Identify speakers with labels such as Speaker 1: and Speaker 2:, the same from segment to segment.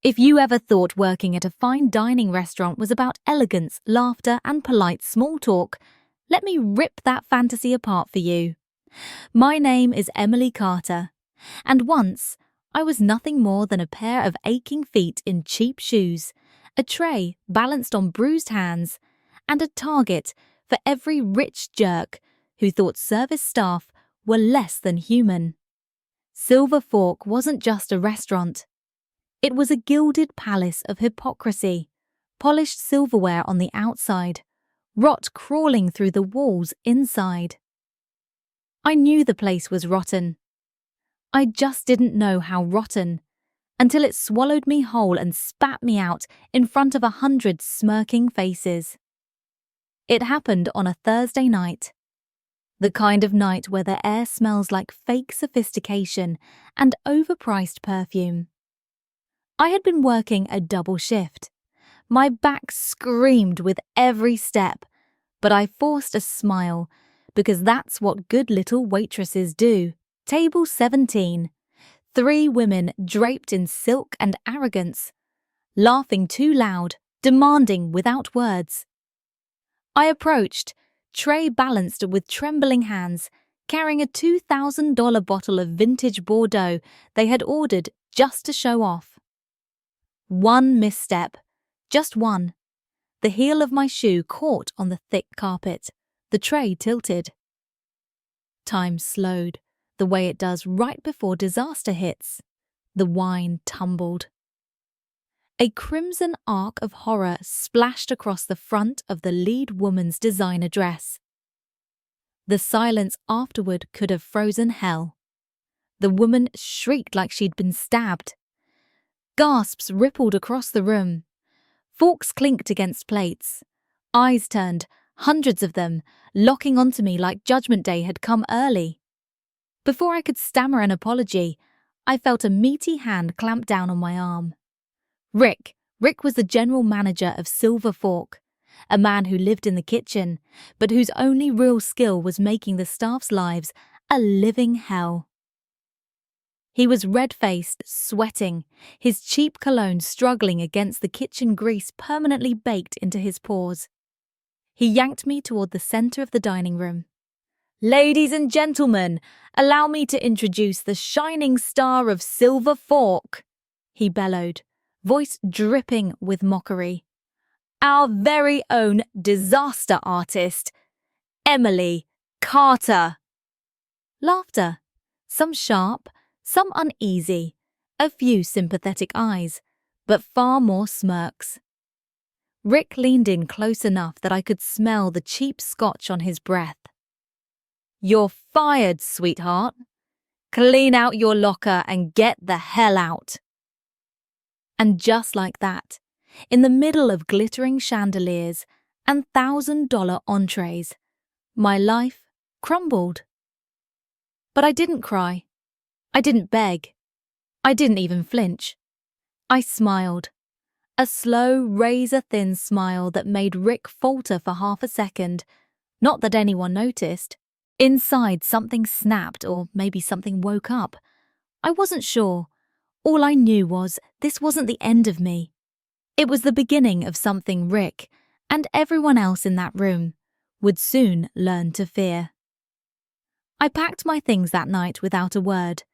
Speaker 1: If you ever thought working at a fine dining restaurant was about elegance, laughter, and polite small talk, let me rip that fantasy apart for you. My name is Emily Carter, and once I was nothing more than a pair of aching feet in cheap shoes, a tray balanced on bruised hands, and a target for every rich jerk who thought service staff were less than human. Silver Fork wasn't just a restaurant. It was a gilded palace of hypocrisy, polished silverware on the outside, rot crawling through the walls inside. I knew the place was rotten. I just didn't know how rotten, until it swallowed me whole and spat me out in front of 100 smirking faces. It happened on a Thursday night. The kind of night where the air smells like fake sophistication and overpriced perfume. I had been working a double shift. My back screamed with every step, but I forced a smile because that's what good little waitresses do. Table 17. 3 women draped in silk and arrogance, laughing too loud, demanding without words. I approached, tray balanced with trembling hands, carrying a $2,000 bottle of vintage Bordeaux they had ordered just to show off. One misstep, just one. The heel of my shoe caught on the thick carpet. The tray tilted. Time slowed, the way it does right before disaster hits. The wine tumbled. A crimson arc of horror splashed across the front of the lead woman's designer dress. The silence afterward could have frozen hell. The woman shrieked like she'd been stabbed. Gasps rippled across the room. Forks clinked against plates. Eyes turned, hundreds of them, locking onto me like Judgment Day had come early. Before I could stammer an apology, I felt a meaty hand clamp down on my arm. Rick was the general manager of Silver Fork, a man who lived in the kitchen, but whose only real skill was making the staff's lives a living hell. He was red-faced, sweating, his cheap cologne struggling against the kitchen grease permanently baked into his pores. He yanked me toward the center of the dining room. "Ladies and gentlemen, allow me to introduce the shining star of Silver Fork," he bellowed, voice dripping with mockery. "Our very own disaster artist, Emily Carter." Laughter, some sharp, some uneasy, a few sympathetic eyes, but far more smirks. Rick leaned in close enough that I could smell the cheap scotch on his breath. "You're fired, sweetheart. Clean out your locker and get the hell out." And just like that, in the middle of glittering chandeliers and $1,000 entrees, my life crumbled. But I didn't cry. I didn't beg. I didn't even flinch. I smiled. A slow, razor-thin smile that made Rick falter for half a second. Not that anyone noticed. Inside, something snapped, or maybe something woke up. I wasn't sure. All I knew was this wasn't the end of me. It was the beginning of something Rick, and everyone else in that room, would soon learn to fear. I packed my things that night without a word.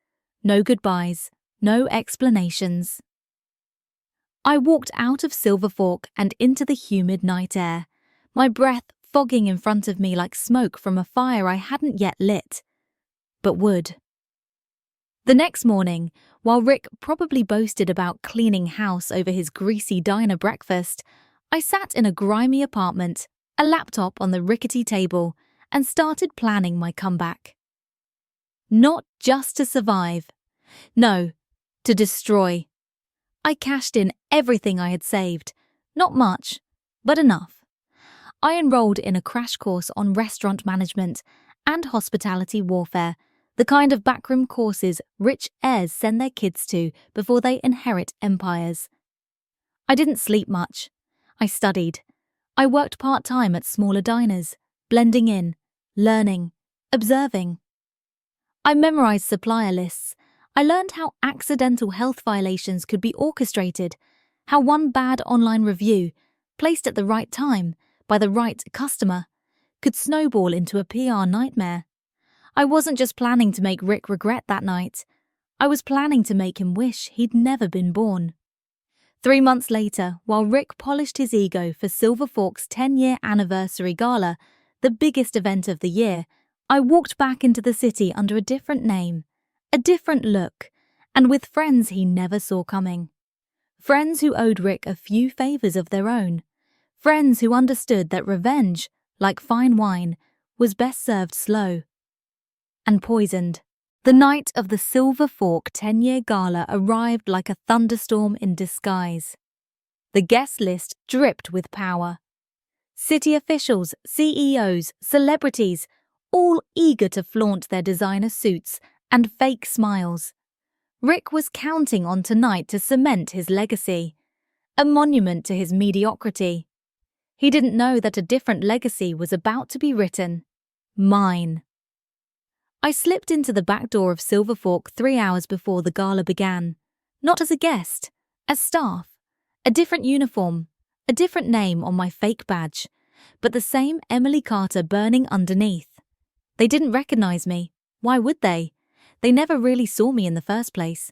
Speaker 1: No goodbyes, no explanations. I walked out of Silver Fork and into the humid night air, my breath fogging in front of me like smoke from a fire I hadn't yet lit, but would. The next morning, while Rick probably boasted about cleaning house over his greasy diner breakfast, I sat in a grimy apartment, a laptop on the rickety table, and started planning my comeback. Not just to survive. No, to destroy. I cashed in everything I had saved. Not much, but enough. I enrolled in a crash course on restaurant management and hospitality warfare, the kind of backroom courses rich heirs send their kids to before they inherit empires. I didn't sleep much. I studied. I worked part-time at smaller diners, blending in, learning, observing. I memorized supplier lists. I learned how accidental health violations could be orchestrated, how one bad online review, placed at the right time by the right customer, could snowball into a PR nightmare. I wasn't just planning to make Rick regret that night. I was planning to make him wish he'd never been born. 3 months later, while Rick polished his ego for Silver Fork's 10-year anniversary gala, the biggest event of the year, I walked back into the city under a different name, a different look, and with friends he never saw coming. Friends who owed Rick a few favors of their own. Friends who understood that revenge, like fine wine, was best served slow and poisoned. The night of the Silver Fork 10-year gala arrived like a thunderstorm in disguise. The guest list dripped with power. City officials, CEOs, celebrities, all eager to flaunt their designer suits and fake smiles. Rick was counting on tonight to cement his legacy, a monument to his mediocrity. He didn't know that a different legacy was about to be written. Mine. I slipped into the back door of Silver Fork 3 hours before the gala began. Not as a guest, as staff. A different uniform, a different name on my fake badge, but the same Emily Carter burning underneath. They didn't recognize me. Why would they? They never really saw me in the first place.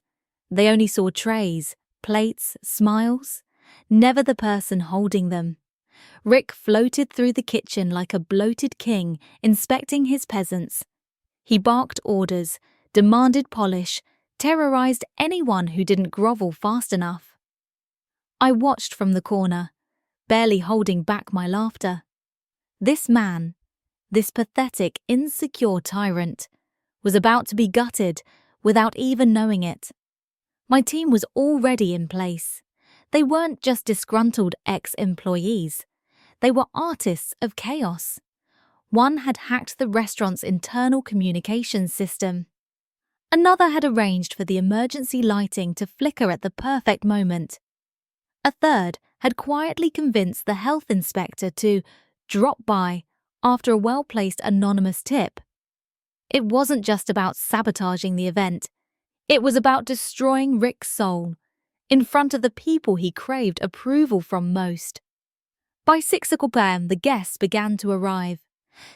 Speaker 1: They only saw trays, plates, smiles, never the person holding them. Rick floated through the kitchen like a bloated king, inspecting his peasants. He barked orders, demanded polish, terrorized anyone who didn't grovel fast enough. I watched from the corner, barely holding back my laughter. This man, this pathetic, insecure tyrant, was about to be gutted without even knowing it. My team was already in place. They weren't just disgruntled ex-employees. They were artists of chaos. One had hacked the restaurant's internal communications system. Another had arranged for the emergency lighting to flicker at the perfect moment. A third had quietly convinced the health inspector to drop by after a well-placed anonymous tip. It wasn't just about sabotaging the event. It was about destroying Rick's soul in front of the people he craved approval from most. By 6 p.m, the guests began to arrive.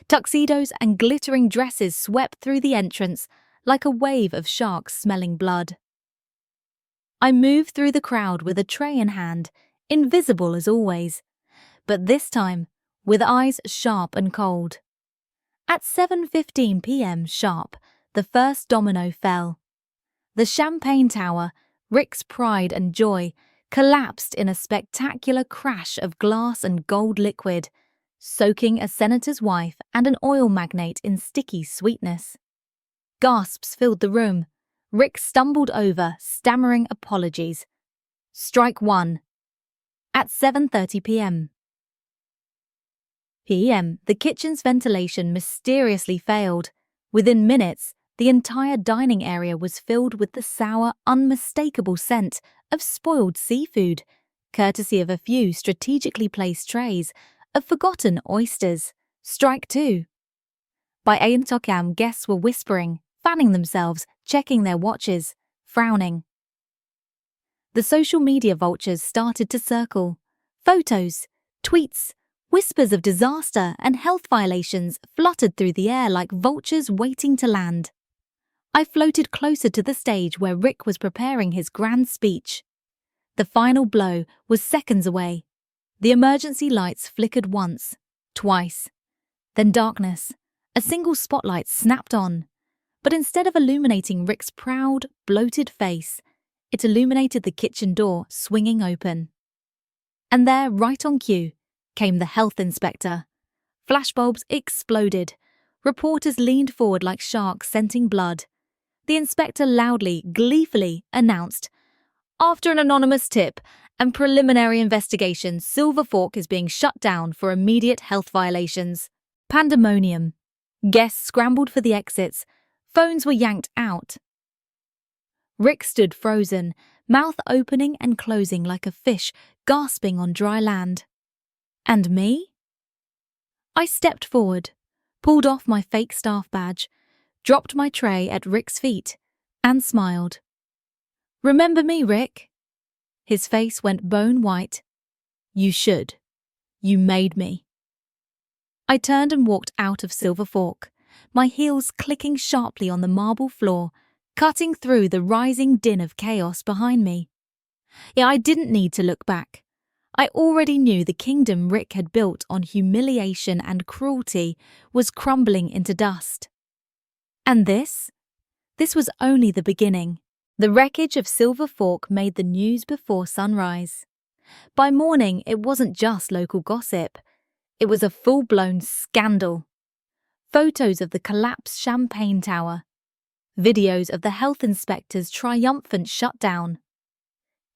Speaker 1: Tuxedos and glittering dresses swept through the entrance like a wave of sharks smelling blood. I moved through the crowd with a tray in hand, invisible as always, but this time with eyes sharp and cold. At 7:15 p.m. sharp, the first domino fell. The champagne tower, Rick's pride and joy, collapsed in a spectacular crash of glass and gold liquid, soaking a senator's wife and an oil magnate in sticky sweetness. Gasps filled the room. Rick stumbled over, stammering apologies. Strike one. At 7:30 p.m. The kitchen's ventilation mysteriously failed. Within minutes, the entire dining area was filled with the sour, unmistakable scent of spoiled seafood, courtesy of a few strategically placed trays of forgotten oysters. Strike two. By 8 p.m, guests were whispering, fanning themselves, checking their watches, frowning. The social media vultures started to circle. Photos, tweets, whispers of disaster and health violations fluttered through the air like vultures waiting to land. I floated closer to the stage where Rick was preparing his grand speech. The final blow was seconds away. The emergency lights flickered once, twice. Then darkness. A single spotlight snapped on. But instead of illuminating Rick's proud, bloated face, it illuminated the kitchen door swinging open. And there, right on cue, came the health inspector. Flashbulbs exploded. Reporters leaned forward like sharks scenting blood. The inspector loudly, gleefully announced, "After an anonymous tip and preliminary investigation, Silver Fork is being shut down for immediate health violations." Pandemonium. Guests scrambled for the exits. Phones were yanked out. Rick stood frozen, mouth opening and closing like a fish gasping on dry land. And me? I stepped forward, pulled off my fake staff badge, dropped my tray at Rick's feet, and smiled. "Remember me, Rick?" His face went bone white. "You should. You made me." I turned and walked out of Silver Fork, my heels clicking sharply on the marble floor, cutting through the rising din of chaos behind me. Yeah, I didn't need to look back. I already knew the kingdom Rick had built on humiliation and cruelty was crumbling into dust. And this was only the beginning. The wreckage of Silver Fork made the news before sunrise. By morning, it wasn't just local gossip. It was a full-blown scandal. Photos of the collapsed Champagne Tower. Videos of the health inspector's triumphant shutdown.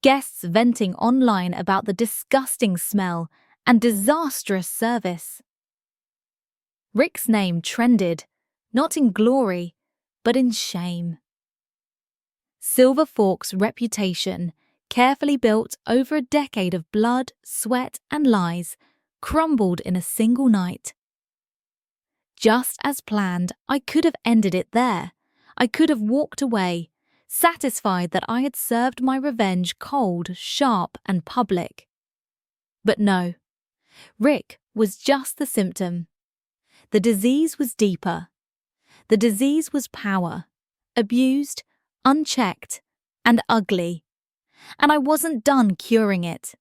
Speaker 1: Guests venting online about the disgusting smell and disastrous service. Rick's name trended, not in glory, but in shame. Silver Fork's reputation, carefully built over a decade of blood, sweat, and lies, crumbled in a single night. Just as planned, I could have ended it there. I could have walked away, satisfied that I had served my revenge cold, sharp, and public. But no, Rick was just the symptom. The disease was deeper. The disease was power, abused, unchecked, and ugly. And I wasn't done curing it.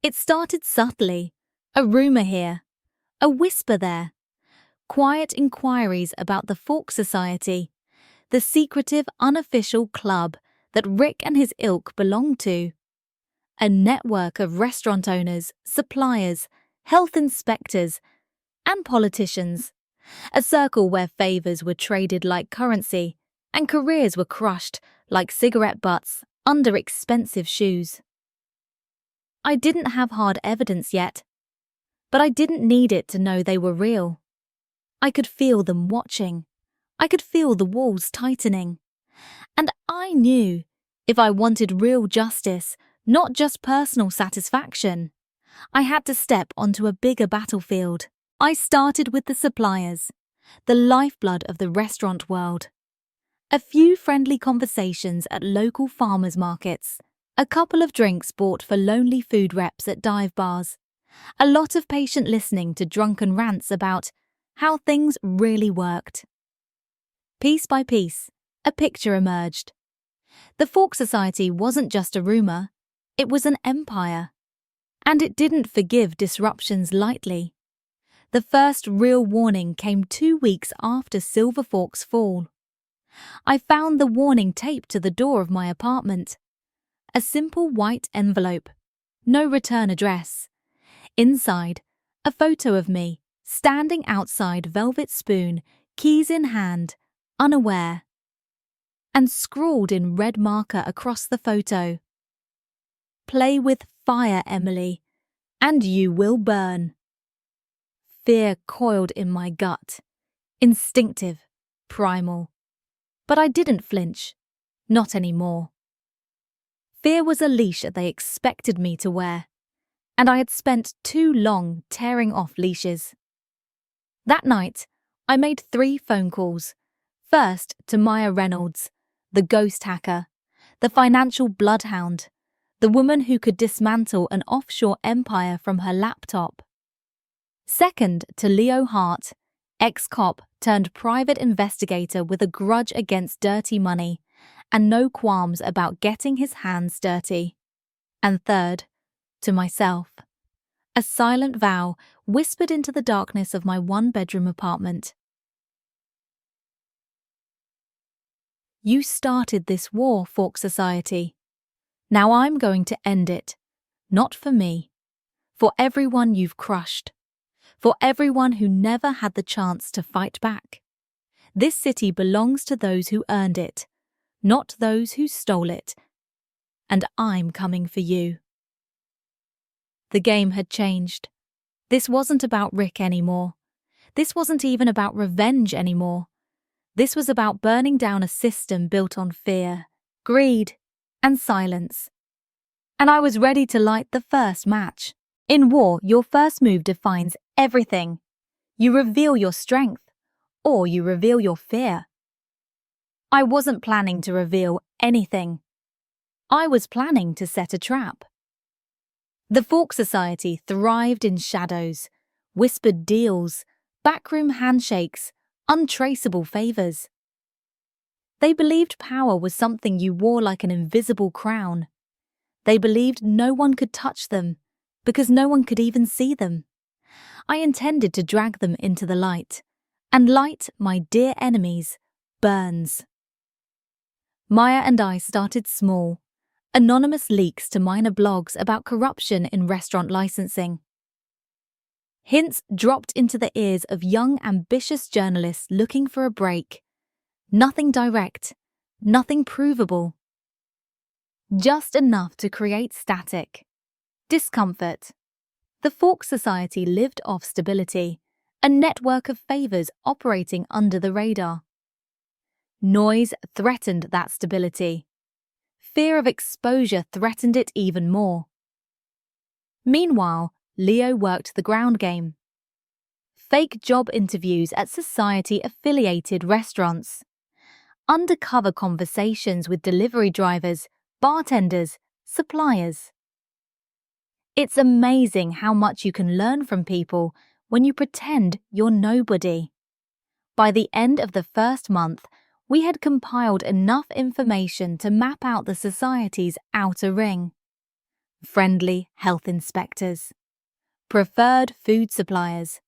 Speaker 1: It started subtly, a rumor here, a whisper there, quiet inquiries about the Fork Society, the secretive, unofficial club that Rick and his ilk belonged to. A network of restaurant owners, suppliers, health inspectors, and politicians. A circle where favors were traded like currency and careers were crushed like cigarette butts under expensive shoes. I didn't have hard evidence yet, but I didn't need it to know they were real. I could feel them watching. I could feel the walls tightening. And I knew if I wanted real justice, not just personal satisfaction, I had to step onto a bigger battlefield. I started with the suppliers, the lifeblood of the restaurant world. A few friendly conversations at local farmers' markets, a couple of drinks bought for lonely food reps at dive bars, a lot of patient listening to drunken rants about how things really worked. Piece by piece, a picture emerged. The Fork Society wasn't just a rumor, it was an empire. And it didn't forgive disruptions lightly. The first real warning came 2 weeks after Silver Fork's fall. I found the warning taped to the door of my apartment. A simple white envelope, no return address. Inside, a photo of me, standing outside Velvet Spoon, keys in hand, unaware. And scrawled in red marker across the photo, "Play with fire, Emily, and you will burn." Fear coiled in my gut, instinctive, primal. But I didn't flinch, not anymore. Fear was a leash they expected me to wear, and I had spent too long tearing off leashes. That night, I made 3 phone calls. First to Maya Reynolds, the ghost hacker, the financial bloodhound, the woman who could dismantle an offshore empire from her laptop. Second to Leo Hart, ex-cop turned private investigator with a grudge against dirty money and no qualms about getting his hands dirty. And third, to myself, a silent vow whispered into the darkness of my 1-bedroom apartment. You started this war, Fork Society. Now I'm going to end it. Not for me. For everyone you've crushed. For everyone who never had the chance to fight back. This city belongs to those who earned it, not those who stole it. And I'm coming for you. The game had changed. This wasn't about Rick anymore. This wasn't even about revenge anymore. This was about burning down a system built on fear, greed, and silence. And I was ready to light the first match. In war, your first move defines everything. You reveal your strength, or you reveal your fear. I wasn't planning to reveal anything. I was planning to set a trap. The Fork Society thrived in shadows, whispered deals, backroom handshakes, untraceable favors. They believed power was something you wore like an invisible crown. They believed no one could touch them, because no one could even see them. I intended to drag them into the light, and light, my dear enemies, burns. Maya and I started small, anonymous leaks to minor blogs about corruption in restaurant licensing. Hints dropped into the ears of young, ambitious journalists looking for a break. Nothing direct, nothing provable. Just enough to create static, discomfort. The Fork Society lived off stability, a network of favors operating under the radar. Noise threatened that stability. Fear of exposure threatened it even more. Meanwhile, Leo worked the ground game. Fake job interviews at society-affiliated restaurants. Undercover conversations with delivery drivers, bartenders, suppliers. It's amazing how much you can learn from people when you pretend you're nobody. By the end of the first month, we had compiled enough information to map out the society's outer ring. Friendly health inspectors, preferred food suppliers,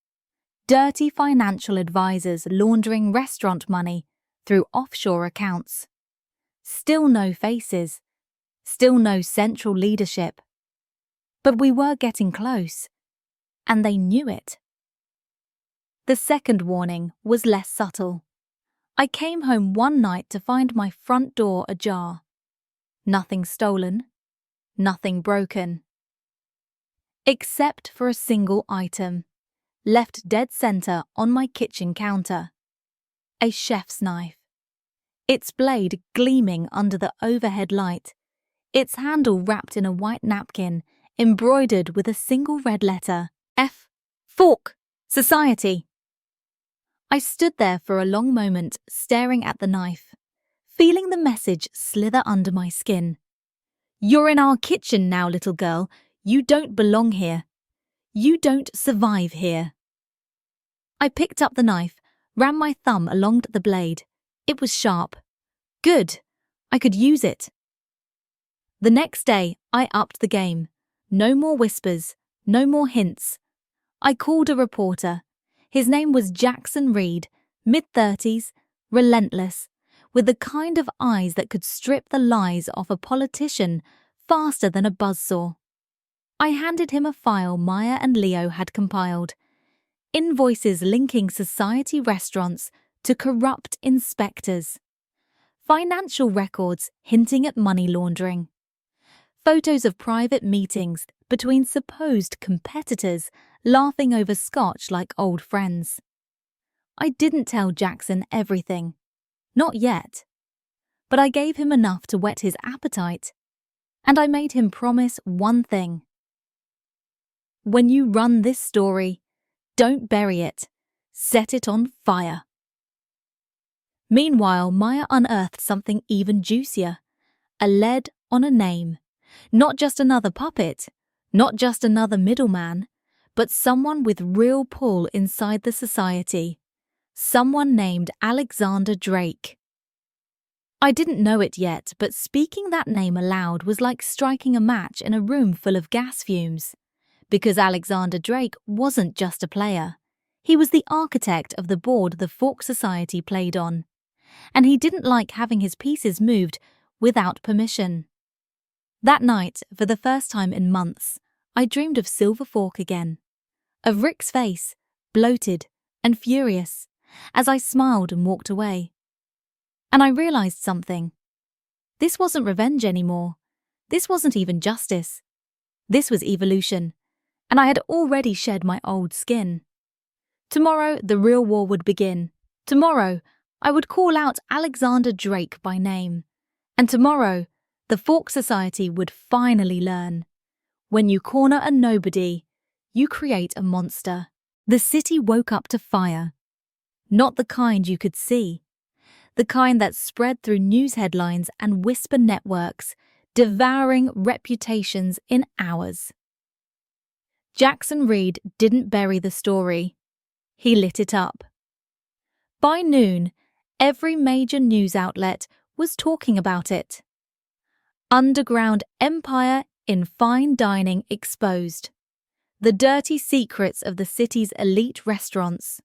Speaker 1: dirty financial advisors laundering restaurant money through offshore accounts. Still no faces, still no central leadership. But we were getting close, and they knew it. The second warning was less subtle. I came home one night to find my front door ajar. Nothing stolen, nothing broken. Except for a single item, left dead center on my kitchen counter. A chef's knife. Its blade gleaming under the overhead light, its handle wrapped in a white napkin, embroidered with a single red letter, F. Fork Society. I stood there for a long moment, staring at the knife, feeling the message slither under my skin. You're in our kitchen now, little girl. You don't belong here. You don't survive here. I picked up the knife, ran my thumb along the blade. It was sharp. Good. I could use it. The next day, I upped the game. No more whispers, no more hints. I called a reporter. His name was Jackson Reed, mid-30s, relentless, with the kind of eyes that could strip the lies off a politician faster than a buzzsaw. I handed him a file Maya and Leo had compiled. Invoices linking society restaurants to corrupt inspectors. Financial records hinting at money laundering. Photos of private meetings between supposed competitors laughing over scotch like old friends. I didn't tell Jackson everything. Not yet. But I gave him enough to whet his appetite. And I made him promise one thing. When you run this story, don't bury it. Set it on fire. Meanwhile, Maya unearthed something even juicier. A lead on a name. Not just another puppet, not just another middleman, but someone with real pull inside the society. Someone named Alexander Drake. I didn't know it yet, but speaking that name aloud was like striking a match in a room full of gas fumes. Because Alexander Drake wasn't just a player. He was the architect of the board the Fork Society played on. And he didn't like having his pieces moved without permission. That night, for the first time in months, I dreamed of Silver Fork again. Of Rick's face, bloated and furious, as I smiled and walked away. And I realized something. This wasn't revenge anymore. This wasn't even justice. This was evolution, and I had already shed my old skin. Tomorrow, the real war would begin. Tomorrow, I would call out Alexander Drake by name. And tomorrow, the Fork Society would finally learn. When you corner a nobody, you create a monster. The city woke up to fire. Not the kind you could see. the kind that spread through news headlines and whisper networks, devouring reputations in hours. Jackson Reed didn't bury the story. He lit it up. By noon, every major news outlet was talking about it. Underground empire in fine dining exposed. The dirty secrets of the city's elite restaurants.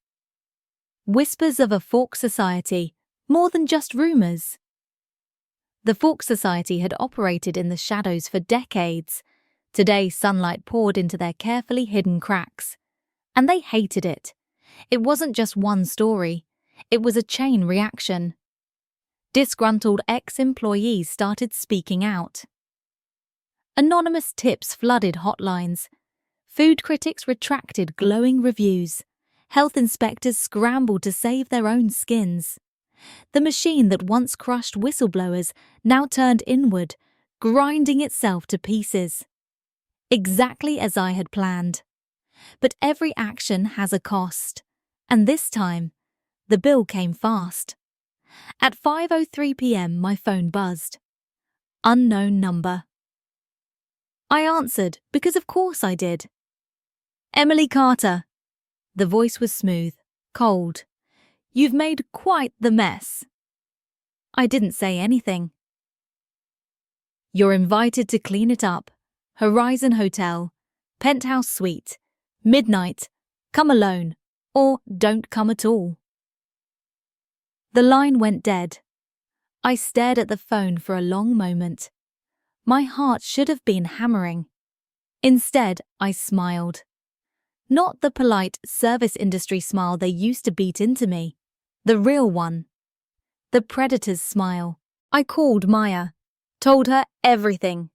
Speaker 1: Whispers of a Fork Society, more than just rumours. The Fork Society had operated in the shadows for decades. Today, sunlight poured into their carefully hidden cracks. And they hated it. It wasn't just one story. It was a chain reaction. Disgruntled ex-employees started speaking out. Anonymous tips flooded hotlines. Food critics retracted glowing reviews. Health inspectors scrambled to save their own skins. The machine that once crushed whistleblowers now turned inward, grinding itself to pieces. Exactly as I had planned. But every action has a cost. And this time, the bill came fast. At 5:03 p.m, my phone buzzed. Unknown number. I answered because of course I did. Emily Carter. The voice was smooth, cold. You've made quite the mess. I didn't say anything. You're invited to clean it up. Horizon Hotel, penthouse suite, midnight, come alone, or don't come at all. The line went dead. I stared at the phone for a long moment. My heart should have been hammering. Instead, I smiled. Not the polite service industry smile they used to beat into me. The real one. The predator's smile. I called Maya. Told her everything.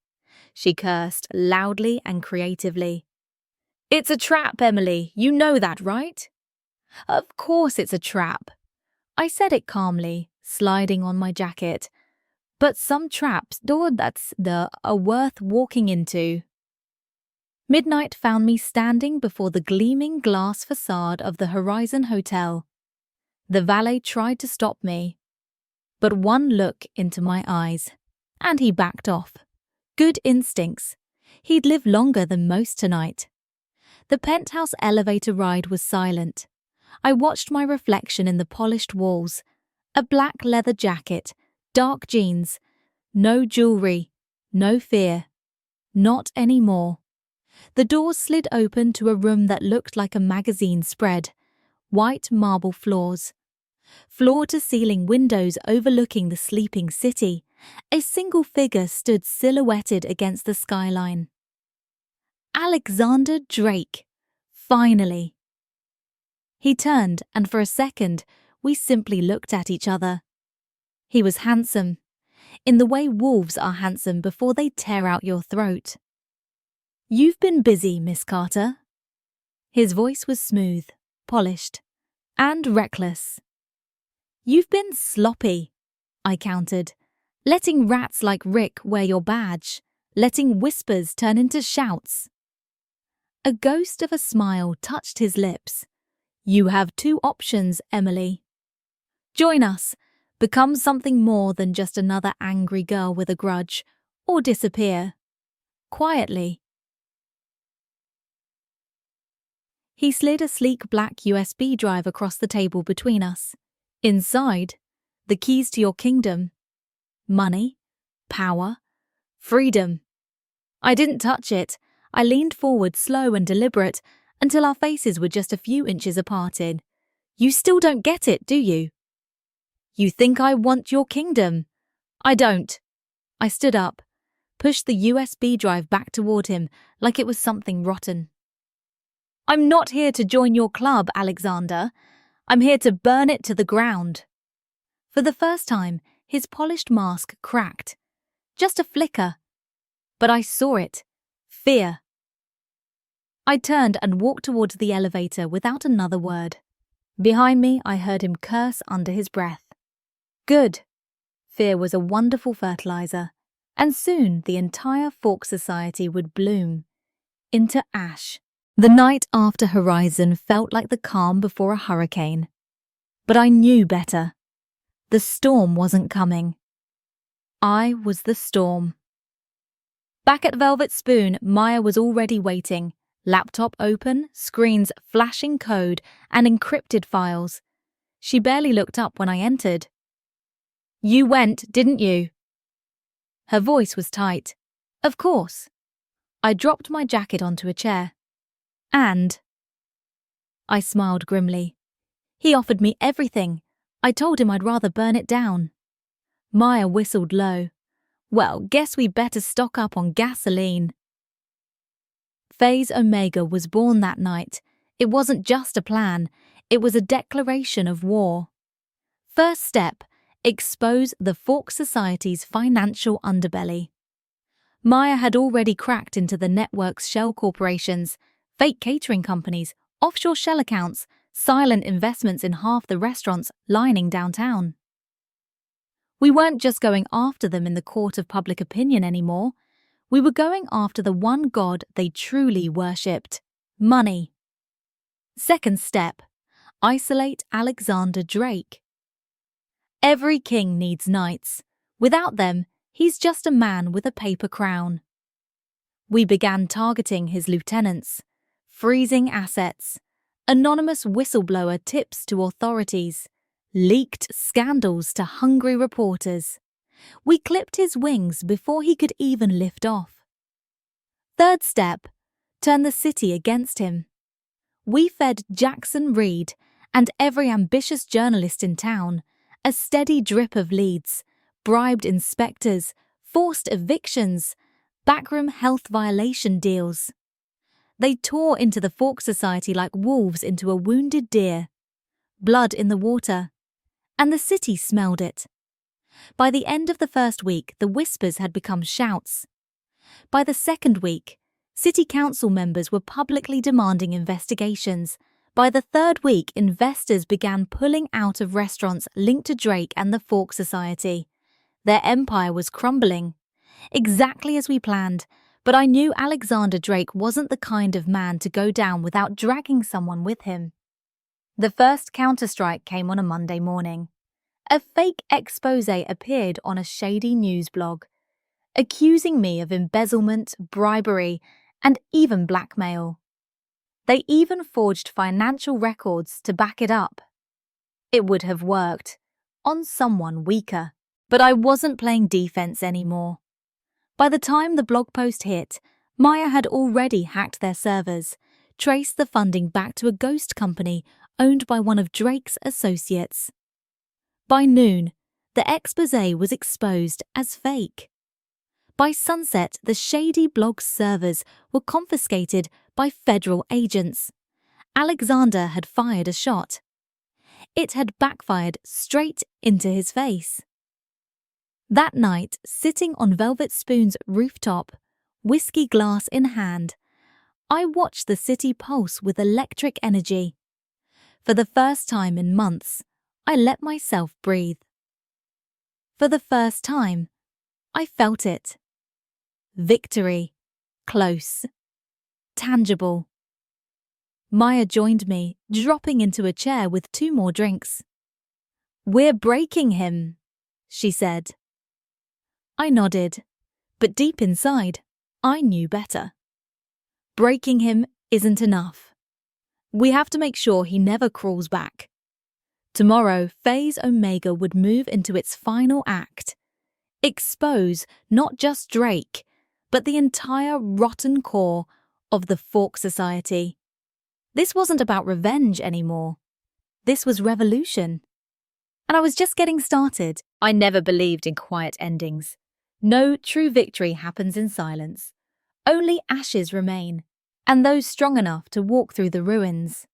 Speaker 1: She cursed loudly and creatively. It's a trap, Emily. You know that, right? Of course it's a trap. I said it calmly, sliding on my jacket. But some traps, are worth walking into. Midnight found me standing before the gleaming glass facade of the Horizon Hotel. The valet tried to stop me. But one look into my eyes, and he backed off. Good instincts. He'd live longer than most tonight. The penthouse elevator ride was silent. I watched my reflection in the polished walls. A black leather jacket, dark jeans. No jewelry, no fear. Not anymore. The doors slid open to a room that looked like a magazine spread. White marble floors. Floor-to-ceiling windows overlooking the sleeping city. A single figure stood silhouetted against the skyline. Alexander Drake. Finally. He turned, and for a second, we simply looked at each other. He was handsome, in the way wolves are handsome before they tear out your throat. You've been busy, Miss Carter. His voice was smooth, polished, and reckless. You've been sloppy, I countered. Letting rats like Rick wear your badge, letting whispers turn into shouts. A ghost of a smile touched his lips. You have two options, Emily. Join us, become something more than just another angry girl with a grudge, or disappear. Quietly. He slid a sleek black USB drive across the table between us. Inside, the keys to your kingdom. Money, power, freedom. I didn't touch it. I leaned forward, slow and deliberate, until our faces were just a few inches aparted. You still don't get it, do you? You think I want your kingdom? I don't. I stood up, pushed the USB drive back toward him like it was something rotten. I'm not here to join your club, Alexander. I'm here to burn it to the ground. For the first time, his polished mask cracked. Just a flicker. But I saw it. Fear. I turned and walked towards the elevator without another word. Behind me, I heard him curse under his breath. Good. Fear was a wonderful fertilizer, and soon the entire Fork Society would bloom into ash. The night after Horizon felt like the calm before a hurricane. But I knew better. The storm wasn't coming. I was the storm. Back at Velvet Spoon, Maya was already waiting. Laptop open, screens flashing code and encrypted files. She barely looked up when I entered. "You went, didn't you?" Her voice was tight. "Of course." I dropped my jacket onto a chair. "And?" I smiled grimly. "He offered me everything. I told him I'd rather burn it down." Maya whistled low. "Well, guess we better stock up on gasoline." Phase Omega was born that night. It wasn't just a plan, it was a declaration of war. First step, expose the Fork Society's financial underbelly. Maya had already cracked into the network's shell corporations, fake catering companies, offshore shell accounts, silent investments in half the restaurants lining downtown. We weren't just going after them in the court of public opinion anymore. We were going after the one god they truly worshipped: money. Second step, isolate Alexander Drake. Every king needs knights. Without them, he's just a man with a paper crown. We began targeting his lieutenants, freezing assets, anonymous whistleblower tips to authorities, leaked scandals to hungry reporters. We clipped his wings before he could even lift off. Third step, turn the city against him. We fed Jackson Reed and every ambitious journalist in town a steady drip of leads, bribed inspectors, forced evictions, backroom health violation deals. They tore into the Fork Society like wolves into a wounded deer. Blood in the water. And the city smelled it. By the end of the first week, the whispers had become shouts. By the second week, city council members were publicly demanding investigations. By the third week, investors began pulling out of restaurants linked to Drake and the Fork Society. Their empire was crumbling. Exactly as we planned, but I knew Alexander Drake wasn't the kind of man to go down without dragging someone with him. The first counterstrike came on a Monday morning. A fake expose appeared on a shady news blog, accusing me of embezzlement, bribery, and even blackmail. They even forged financial records to back it up. It would have worked on someone weaker, but I wasn't playing defense anymore. By the time the blog post hit, Maya had already hacked their servers, traced the funding back to a ghost company owned by one of Drake's associates. By noon, the expose was exposed as fake. By sunset, the shady blog's servers were confiscated by federal agents. Alexander had fired a shot. It had backfired straight into his face. That night, sitting on Velvet Spoon's rooftop, whiskey glass in hand, I watched the city pulse with electric energy. For the first time in months, I let myself breathe. For the first time, I felt it. Victory. Close. Tangible. Maya joined me, dropping into a chair with 2 more drinks. "We're breaking him," she said. I nodded, but deep inside, I knew better. Breaking him isn't enough. We have to make sure he never crawls back. Tomorrow, Phase Omega would move into its final act. Expose not just Drake, but the entire rotten core of the Fork Society. This wasn't about revenge anymore. This was revolution. And I was just getting started. I never believed in quiet endings. No true victory happens in silence. Only ashes remain, and those strong enough to walk through the ruins.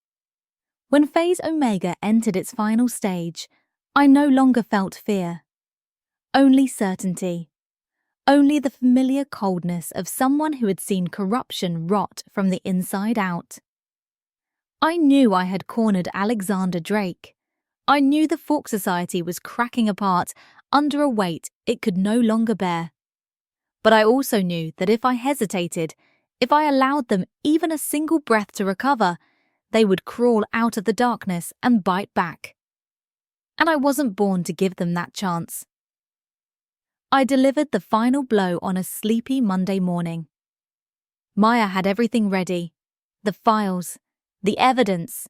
Speaker 1: When Phase Omega entered its final stage, I no longer felt fear. Only certainty. Only the familiar coldness of someone who had seen corruption rot from the inside out. I knew I had cornered Alexander Drake. I knew the Fork Society was cracking apart under a weight it could no longer bear. But I also knew that if I hesitated, if I allowed them even a single breath to recover, they would crawl out of the darkness and bite back. and I wasn't born to give them that chance. I delivered the final blow on a sleepy Monday morning. Maya had everything ready, the files, the evidence.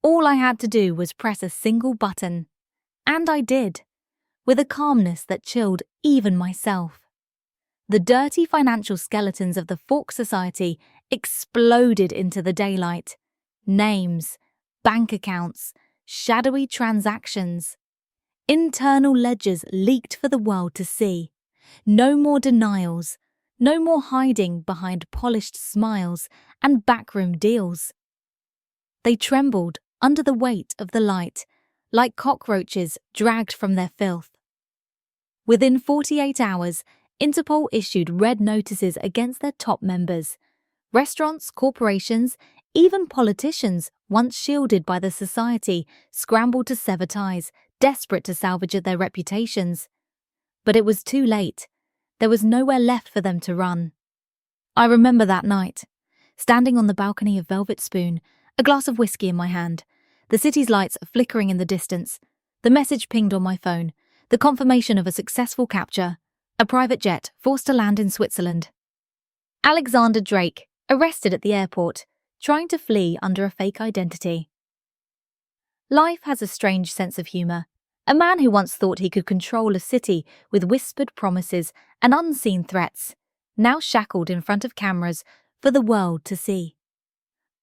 Speaker 1: All I had to do was press a single button, and I did, with a calmness that chilled even myself. The dirty financial skeletons of the Fork Society exploded into the daylight. Names, bank accounts, shadowy transactions. Internal ledgers leaked for the world to see. No more denials, no more hiding behind polished smiles and backroom deals. They trembled under the weight of the light, like cockroaches dragged from their filth. Within 48 hours, Interpol issued red notices against their top members. Restaurants, corporations, even politicians, once shielded by the society, scrambled to sever ties, desperate to salvage their reputations. But it was too late. There was nowhere left for them to run. I remember that night, standing on the balcony of Velvet Spoon, a glass of whiskey in my hand, the city's lights flickering in the distance, the message pinged on my phone, the confirmation of a successful capture, a private jet forced to land in Switzerland. Alexander Drake, arrested at the airport, trying to flee under a fake identity. Life has a strange sense of humour. A man who once thought he could control a city with whispered promises and unseen threats, now shackled in front of cameras for the world to see.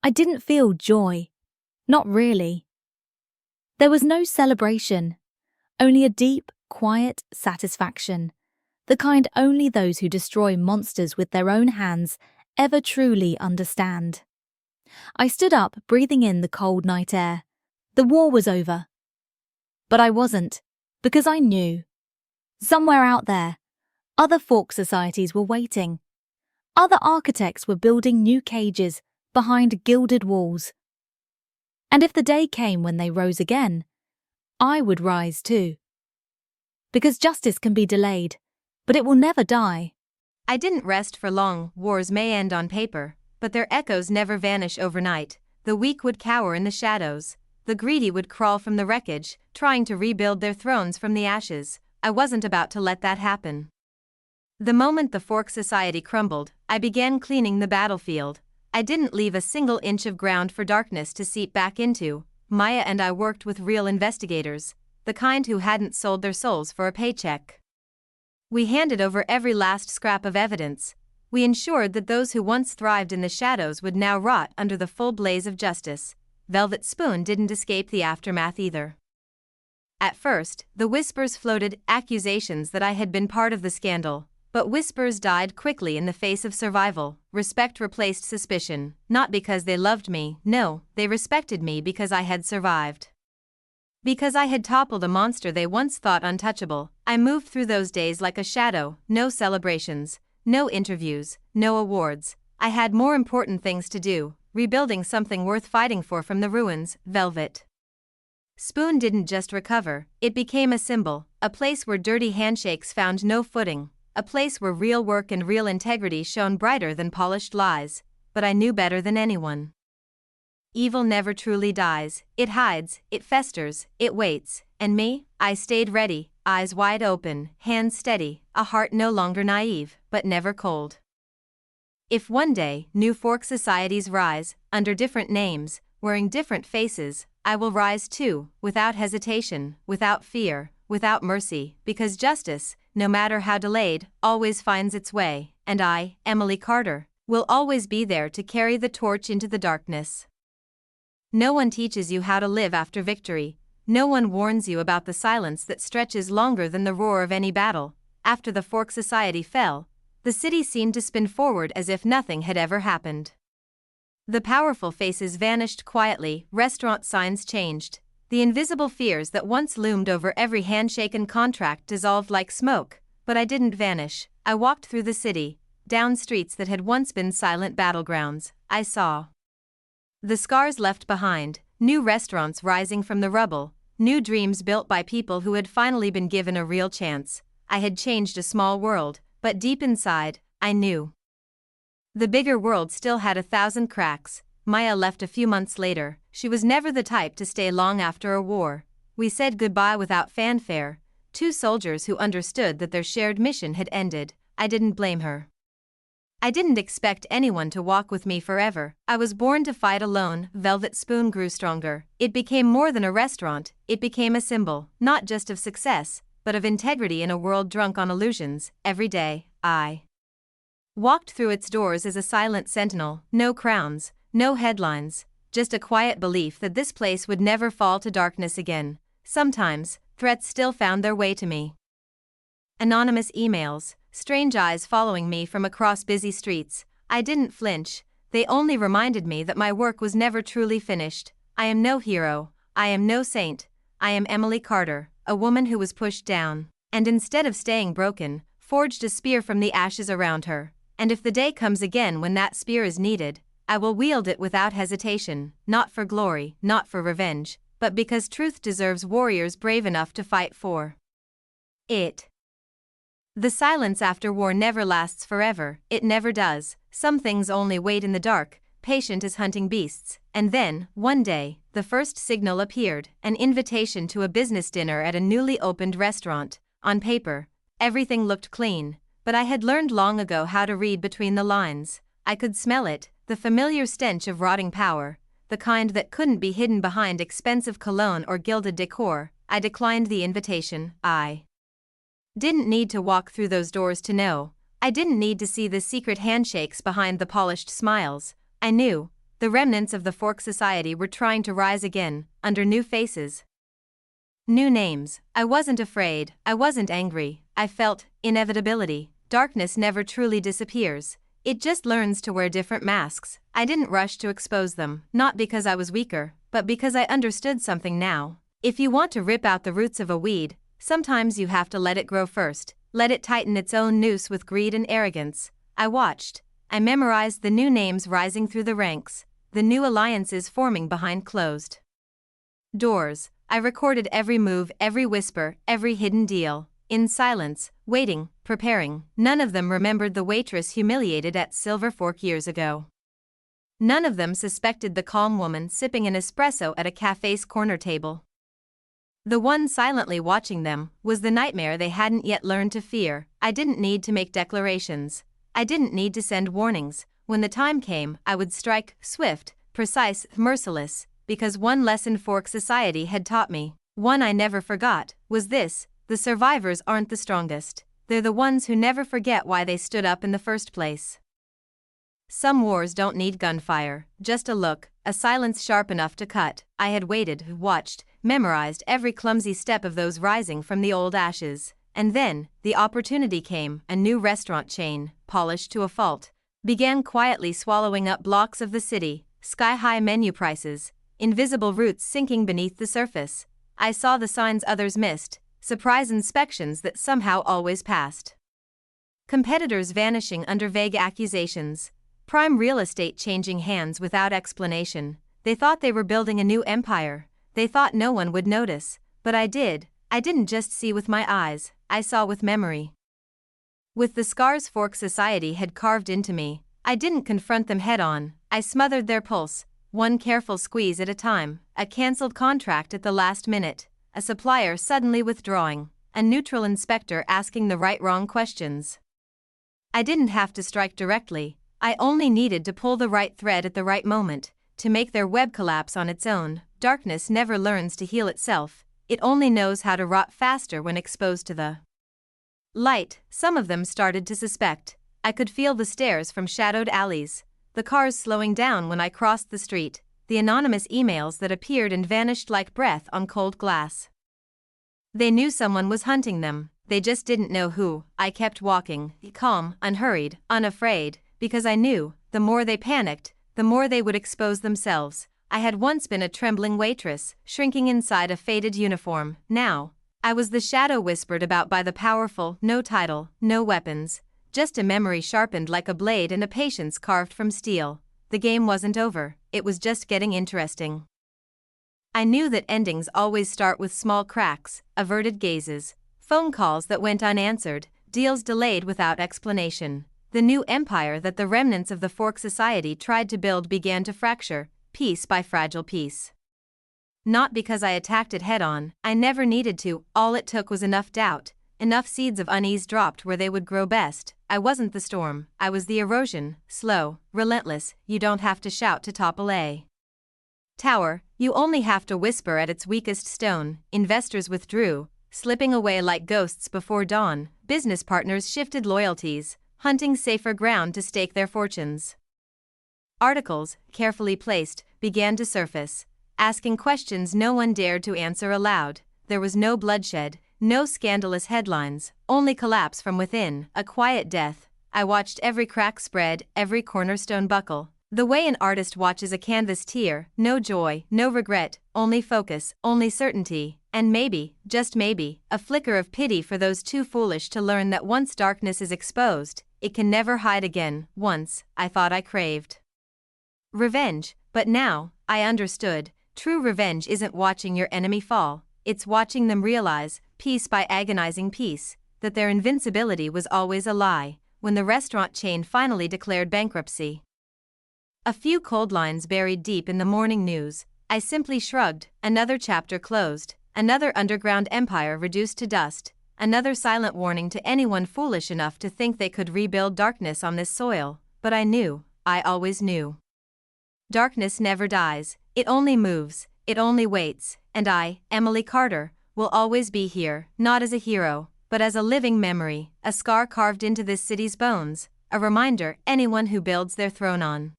Speaker 1: I didn't feel joy. Not really. There was no celebration, only a deep, quiet satisfaction, the kind only those who destroy monsters with their own hands ever truly understand. I stood up, breathing in the cold night air. The war was over. But I wasn't, because I knew. Somewhere out there, other Fork societies were waiting. Other architects were building new cages behind gilded walls. And if the day came when they rose again, I would rise too. Because justice can be delayed, but it will never die.
Speaker 2: I didn't rest for long. Wars may end on paper, but their echoes never vanish overnight. The weak would cower in the shadows. The greedy would crawl from the wreckage, trying to rebuild their thrones from the ashes. I wasn't about to let that happen. The moment the Fork Society crumbled, I began cleaning the battlefield. I didn't leave a single inch of ground for darkness to seep back into. Maya and I worked with real investigators, the kind who hadn't sold their souls for a paycheck. We handed over every last scrap of evidence. We ensured that those who once thrived in the shadows would now rot under the full blaze of justice. Velvet Spoon didn't escape the aftermath either. At first, the whispers floated, accusations that I had been part of the scandal, but whispers died quickly in the face of survival. Respect replaced suspicion, not because they loved me, no, they respected me because I had survived. Because I had toppled a monster they once thought untouchable. I moved through those days like a shadow, no celebrations, no interviews, no awards. I had more important things to do, rebuilding something worth fighting for from the ruins. Velvet Spoon didn't just recover, it became a symbol, a place where dirty handshakes found no footing, a place where real work and real integrity shone brighter than polished lies. But I knew better than anyone. Evil never truly dies, it hides, it festers, it waits, and me, I stayed ready, eyes wide open, hands steady, a heart no longer naive, but never cold. If one day new Fork societies rise, under different names, wearing different faces, I will rise too, without hesitation, without fear, without mercy, because justice, no matter how delayed, always finds its way, and I, Emily Carter, will always be there to carry the torch into the darkness. No one teaches you how to live after victory. No one warns you about the silence that stretches longer than the roar of any battle. After the Fork Society fell, the city seemed to spin forward as if nothing had ever happened. The powerful faces vanished quietly, restaurant signs changed. The invisible fears that once loomed over every handshake and contract dissolved like smoke, but I didn't vanish. I walked through the city, down streets that had once been silent battlegrounds. I saw the scars left behind, new restaurants rising from the rubble, new dreams built by people who had finally been given a real chance. I had changed a small world, but deep inside, I knew the bigger world still had 1,000 cracks. Maya left a few months later. She was never the type to stay long after a war. We said goodbye without fanfare, two soldiers who understood that their shared mission had ended. I didn't blame her. I didn't expect anyone to walk with me forever. I was born to fight alone. Velvet Spoon grew stronger. It became more than a restaurant, it became a symbol, not just of success, but of integrity in a world drunk on illusions. Every day, I walked through its doors as a silent sentinel, no crowns, no headlines, just a quiet belief that this place would never fall to darkness again. Sometimes, threats still found their way to me. Anonymous emails, strange eyes following me from across busy streets. I didn't flinch, they only reminded me that my work was never truly finished. I am no hero, I am no saint, I am Emily Carter, a woman who was pushed down, and instead of staying broken, forged a spear from the ashes around her. And if the day comes again when that spear is needed, I will wield it without hesitation, not for glory, not for revenge, but because truth deserves warriors brave enough to fight for it. The silence after war never lasts forever, it never does. Some things only wait in the dark, patient as hunting beasts. And then, one day, the first signal appeared, an invitation to a business dinner at a newly opened restaurant. On paper, everything looked clean, but I had learned long ago how to read between the lines. I could smell it, the familiar stench of rotting power, the kind that couldn't be hidden behind expensive cologne or gilded decor. I declined the invitation. I didn't need to walk through those doors to know. I didn't need to see the secret handshakes behind the polished smiles. I knew, the remnants of the Fork Society were trying to rise again, under new faces, new names. I wasn't afraid, I wasn't angry, I felt inevitability. Darkness never truly disappears, it just learns to wear different masks. I didn't rush to expose them, not because I was weaker, but because I understood something now. If you want to rip out the roots of a weed, sometimes you have to let it grow first, let it tighten its own noose with greed and arrogance. I watched, I memorized the new names rising through the ranks, the new alliances forming behind closed doors. I recorded every move, every whisper, every hidden deal. In silence, waiting, preparing. None of them remembered the waitress humiliated at Silver Fork years ago. None of them suspected the calm woman sipping an espresso at a cafe's corner table. The one silently watching them was the nightmare they hadn't yet learned to fear. I didn't need to make declarations. I didn't need to send warnings. When the time came, I would strike, swift, precise, merciless, because one lesson Fork Society had taught me, one I never forgot, was this: the survivors aren't the strongest. They're the ones who never forget why they stood up in the first place. Some wars don't need gunfire, just a look, a silence sharp enough to cut. I had waited, watched, memorized every clumsy step of those rising from the old ashes. And then, the opportunity came. A new restaurant chain, polished to a fault, began quietly swallowing up blocks of the city, sky-high menu prices, invisible roots sinking beneath the surface. I saw the signs others missed, surprise inspections that somehow always passed, competitors vanishing under vague accusations, prime real estate changing hands without explanation. They thought they were building a new empire, they thought no one would notice, but I did. I didn't just see with my eyes, I saw with memory. With the scars Fork Society had carved into me, I didn't confront them head-on, I smothered their pulse, one careful squeeze at a time. A cancelled contract at the last minute, a supplier suddenly withdrawing, a neutral inspector asking the right-wrong questions. I didn't have to strike directly, I only needed to pull the right thread at the right moment, to make their web collapse on its own. Darkness never learns to heal itself, it only knows how to rot faster when exposed to the light. Some of them started to suspect. I could feel the stares from shadowed alleys, the cars slowing down when I crossed the street, the anonymous emails that appeared and vanished like breath on cold glass. They knew someone was hunting them, they just didn't know who. I kept walking, calm, unhurried, unafraid, because I knew, the more they panicked, the more they would expose themselves. I had once been a trembling waitress, shrinking inside a faded uniform. Now, I was the shadow whispered about by the powerful, no title, no weapons, just a memory sharpened like a blade and a patience carved from steel. The game wasn't over, it was just getting interesting. I knew that endings always start with small cracks, averted gazes, phone calls that went unanswered, deals delayed without explanation. The new empire that the remnants of the Fork Society tried to build began to fracture, piece by fragile piece. Not because I attacked it head-on, I never needed to, all it took was enough doubt, enough seeds of unease dropped where they would grow best. I wasn't the storm, I was the erosion, slow, relentless, you don't have to shout to topple a tower, you only have to whisper at its weakest stone. Investors withdrew, slipping away like ghosts before dawn. Business partners shifted loyalties, hunting safer ground to stake their fortunes. Articles, carefully placed, began to surface, asking questions no one dared to answer aloud. There was no bloodshed, no scandalous headlines, only collapse from within, a quiet death. I watched every crack spread, every cornerstone buckle. The way an artist watches a canvas tear, no joy, no regret, only focus, only certainty, and maybe, just maybe, a flicker of pity for those too foolish to learn that once darkness is exposed, it can never hide again. Once, I thought I craved revenge, but now, I understood, true revenge isn't watching your enemy fall, it's watching them realize, piece by agonizing piece, that their invincibility was always a lie. When the restaurant chain finally declared bankruptcy, a few cold lines buried deep in the morning news, I simply shrugged. Another chapter closed, another underground empire reduced to dust, another silent warning to anyone foolish enough to think they could rebuild darkness on this soil. But I knew, I always knew. Darkness never dies, it only moves, it only waits, and I, Emily Carter, will always be here, not as a hero, but as a living memory, a scar carved into this city's bones, a reminder anyone who builds their throne on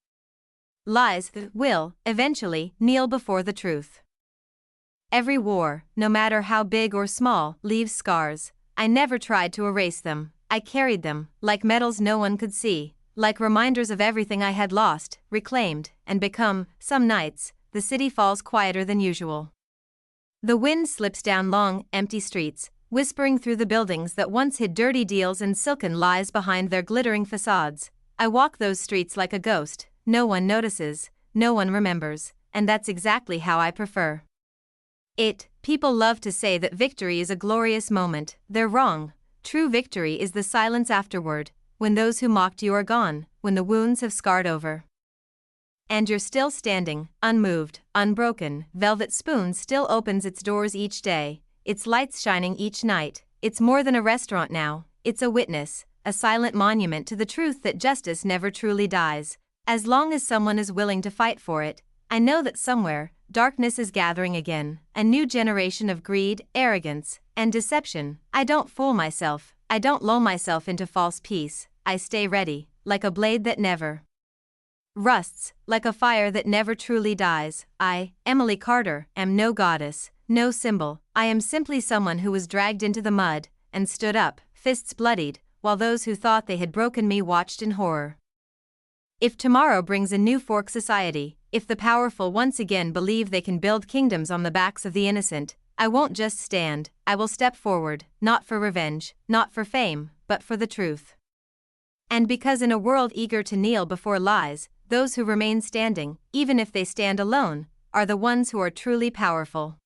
Speaker 2: lies will, eventually, kneel before the truth. Every war, no matter how big or small, leaves scars. I never tried to erase them, I carried them, like medals no one could see, like reminders of everything I had lost, reclaimed, and become. Some nights, the city falls quieter than usual. The wind slips down long, empty streets, whispering through the buildings that once hid dirty deals and silken lies behind their glittering facades. I walk those streets like a ghost. No one notices, no one remembers, and that's exactly how I prefer it. People love to say that victory is a glorious moment. They're wrong. True victory is the silence afterward, when those who mocked you are gone, when the wounds have scarred over, and you're still standing, unmoved, unbroken. Velvet Spoon still opens its doors each day, its lights shining each night. It's more than a restaurant now, it's a witness, a silent monument to the truth that justice never truly dies. As long as someone is willing to fight for it, I know that somewhere, darkness is gathering again, a new generation of greed, arrogance, and deception. I don't fool myself, I don't lull myself into false peace, I stay ready, like a blade that never rusts, like a fire that never truly dies. I, Emily Carter, am no goddess, no symbol, I am simply someone who was dragged into the mud, and stood up, fists bloodied, while those who thought they had broken me watched in horror. If tomorrow brings a new fork society, if the powerful once again believe they can build kingdoms on the backs of the innocent, I won't just stand, I will step forward, not for revenge, not for fame, but for the truth. And because in a world eager to kneel before lies, those who remain standing, even if they stand alone, are the ones who are truly powerful.